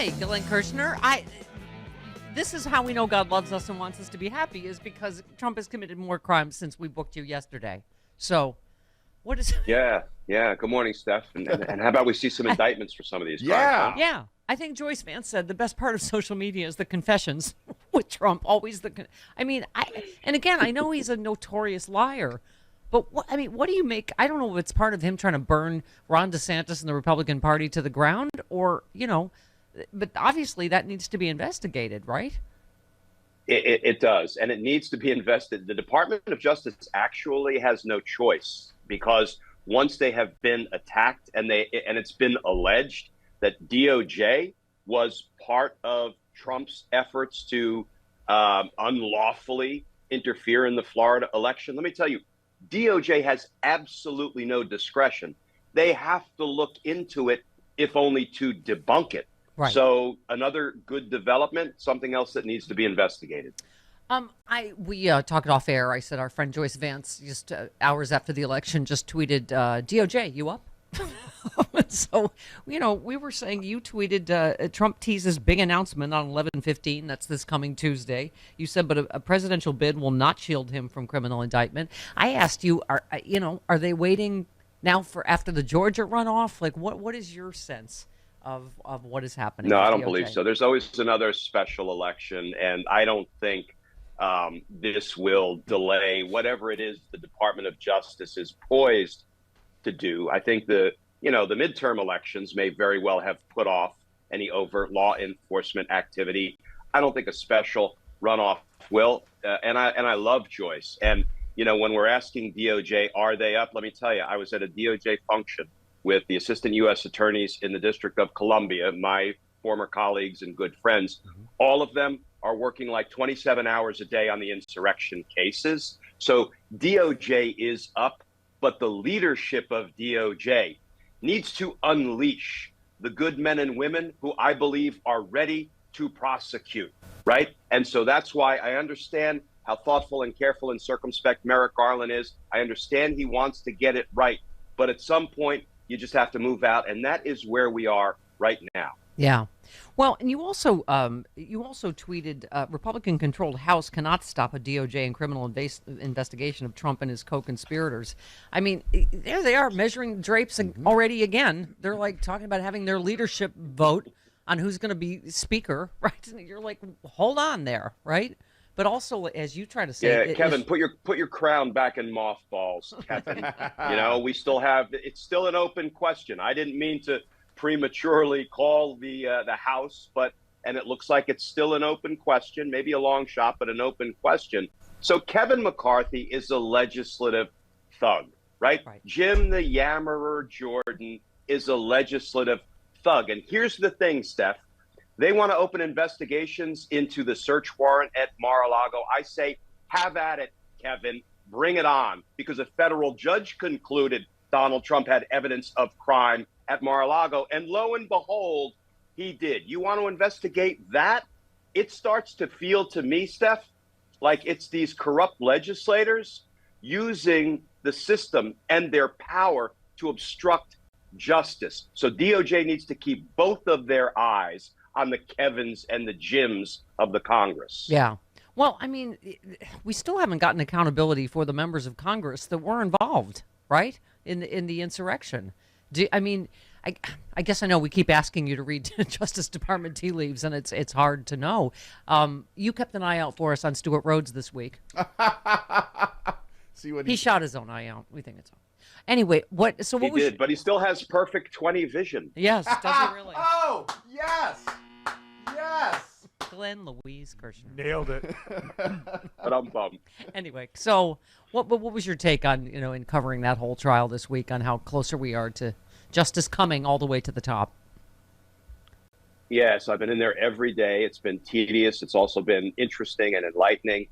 Hi, Glenn Kirschner. This is how we know God loves us and wants us to be happy, is because Trump has committed more crimes since we booked you yesterday. So, what is... Yeah. Good morning, Steph. And how about we see some indictments for some of these crimes? Huh? Yeah. I think Joyce Vance said the best part of social media is the confessions with Trump. Always and again, I know he's a notorious liar, but what do you make? I don't know if it's part of him trying to burn Ron DeSantis and the Republican Party to the ground, or, but obviously that needs to be investigated, right? It does, and it needs to be invested. The Department of Justice actually has no choice, because once they have been attacked and it's been alleged that DOJ was part of Trump's efforts to unlawfully interfere in the Florida election. Let me tell you, DOJ has absolutely no discretion. They have to look into it, if only to debunk it. Right. So another good development, something else that needs to be investigated. We talked off air. I said our friend Joyce Vance, just hours after the election, just tweeted, DOJ, you up? So, we were saying you tweeted Trump teases big announcement on 11/15. That's this coming Tuesday. You said, but a presidential bid will not shield him from criminal indictment. I asked you, are they waiting now for after the Georgia runoff? Like, what is your sense of what is happening? No, I don't believe so. There's always another special election, and I don't think this will delay whatever it is the Department of Justice is poised to do. I think the midterm elections may very well have put off any overt law enforcement activity. I don't think a special runoff will. And I love Joyce. And, when we're asking DOJ, are they up? Let me tell you, I was at a DOJ function with the assistant U.S. attorneys in the District of Columbia, my former colleagues and good friends. Mm-hmm. All of them are working like 27 hours a day on the insurrection cases. So DOJ is up, but the leadership of DOJ needs to unleash the good men and women who I believe are ready to prosecute, right? And so that's why I understand how thoughtful and careful and circumspect Merrick Garland is. I understand he wants to get it right, but at some point you just have to move out, and that is where we are right now. Yeah. Well, and you also tweeted, Republican-controlled House cannot stop a DOJ and criminal investigation of Trump and his co-conspirators. I mean, there they are measuring drapes already again. They're like talking about having their leadership vote on who's going to be speaker, right? And you're like, hold on there, right? But also, as you try to say, yeah, Kevin, put your crown back in mothballs, Kevin. We still have, it's still an open question. I didn't mean to prematurely call the House, and it looks like it's still an open question, maybe a long shot, but an open question. So Kevin McCarthy is a legislative thug, right? Jim the Yammerer Jordan is a legislative thug. And here's the thing, Steph. They want to open investigations into the search warrant at Mar-a-Lago. I say, have at it, Kevin. Bring it on. Because a federal judge concluded Donald Trump had evidence of crime at Mar-a-Lago, and lo and behold, he did. You want to investigate that? It starts to feel to me, Steph, like it's these corrupt legislators using the system and their power to obstruct justice. So DOJ needs to keep both of their eyes on the Kevins and the Jims of the Congress. Yeah. Well, I mean, we still haven't gotten accountability for the members of Congress that were involved, right, in the insurrection. I guess I know we keep asking you to read Justice Department tea leaves, and it's hard to know. You kept an eye out for us on Stuart Rhodes this week. See what he shot his own eye out. We think it's on. Anyway, what he did, but he still has perfect 20 vision. Yes, does he really? Oh, yes. Glenn Louise Kirschner. Nailed it. But I'm bummed. Anyway, so what was your take on, in covering that whole trial this week, on how closer we are to justice coming all the way to the top? Yes, I've been in there every day. It's been tedious. It's also been interesting and enlightening.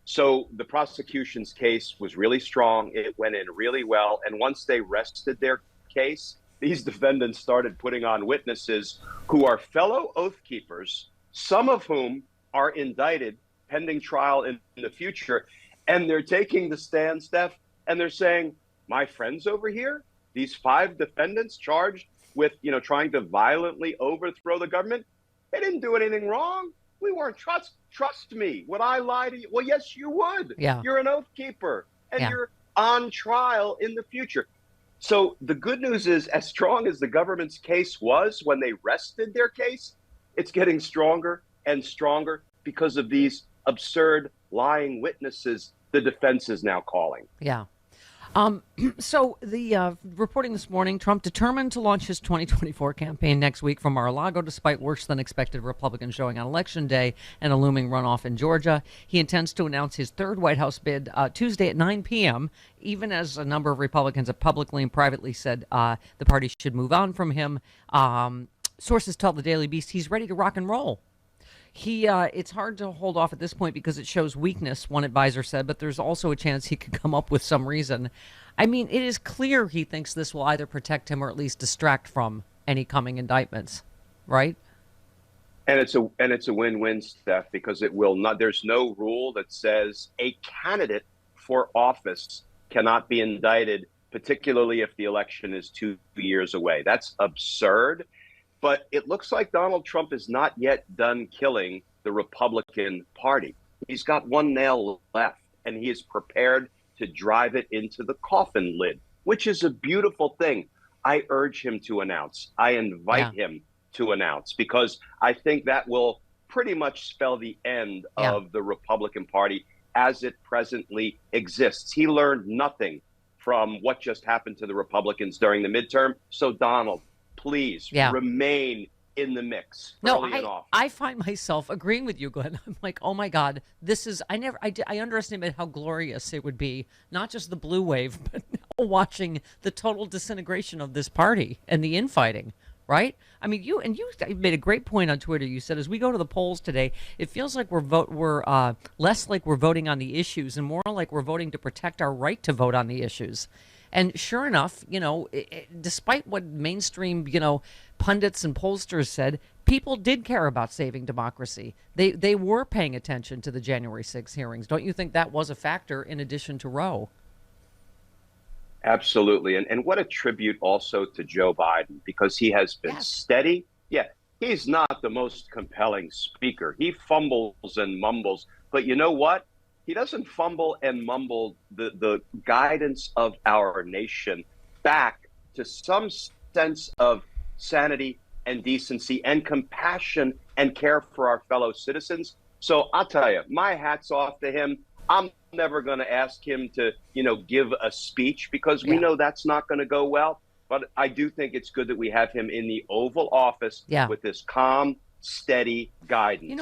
So the prosecution's case was really strong. It went in really well. And once they rested their case, these defendants started putting on witnesses who are fellow oath keepers, some of whom are indicted pending trial in the future. And they're taking the stand, Steph, and they're saying, my friends over here, these 5 defendants charged with, trying to violently overthrow the government. They didn't do anything wrong. We weren't. Trust me. Would I lie to you? Well, yes, you would. Yeah. You're an oath keeper, and Yeah. you're on trial in the future. So the good news is, as strong as the government's case was when they rested their case, it's getting stronger and stronger because of these absurd lying witnesses the defense is now calling. Yeah. So the reporting this morning, Trump determined to launch his 2024 campaign next week from Mar-a-Lago, despite worse than expected Republican showing on Election Day and a looming runoff in Georgia. He intends to announce his third White House bid Tuesday at 9 p.m., even as a number of Republicans have publicly and privately said the party should move on from him. Sources tell the Daily Beast he's ready to rock and roll. It's hard to hold off at this point because it shows weakness, one advisor said, but there's also a chance he could come up with some reason. I mean, it is clear he thinks this will either protect him or at least distract from any coming indictments, right? And it's a win-win, Steph, because it will not. There's no rule that says a candidate for office cannot be indicted, particularly if the election is 2 years away. That's absurd. But it looks like Donald Trump is not yet done killing the Republican Party. He's got one nail left, and he is prepared to drive it into the coffin lid, which is a beautiful thing. I urge him to announce. I invite him to announce, because I think that will pretty much spell the end of the Republican Party as it presently exists. He learned nothing from what just happened to the Republicans during the midterm. So, Donald, please remain in the mix. No, I find myself agreeing with you, Glenn. I'm like, oh my God, this is, I underestimated how glorious it would be, not just the blue wave, but now watching the total disintegration of this party and the infighting, right? I mean, you made a great point on Twitter. You said, as we go to the polls today, it feels like we're less like we're voting on the issues and more like we're voting to protect our right to vote on the issues. And sure enough, despite what mainstream, pundits and pollsters said, people did care about saving democracy. They were paying attention to the January 6 hearings. Don't you think that was a factor in addition to Roe? Absolutely. And what a tribute also to Joe Biden, because he has been steady. Yeah, he's not the most compelling speaker. He fumbles and mumbles. But you know what? He doesn't fumble and mumble the guidance of our nation back to some sense of sanity and decency and compassion and care for our fellow citizens. So I'll tell you, my hat's off to him. I'm never going to ask him to, give a speech, because we know that's not going to go well. But I do think it's good that we have him in the Oval Office with this calm, steady guidance.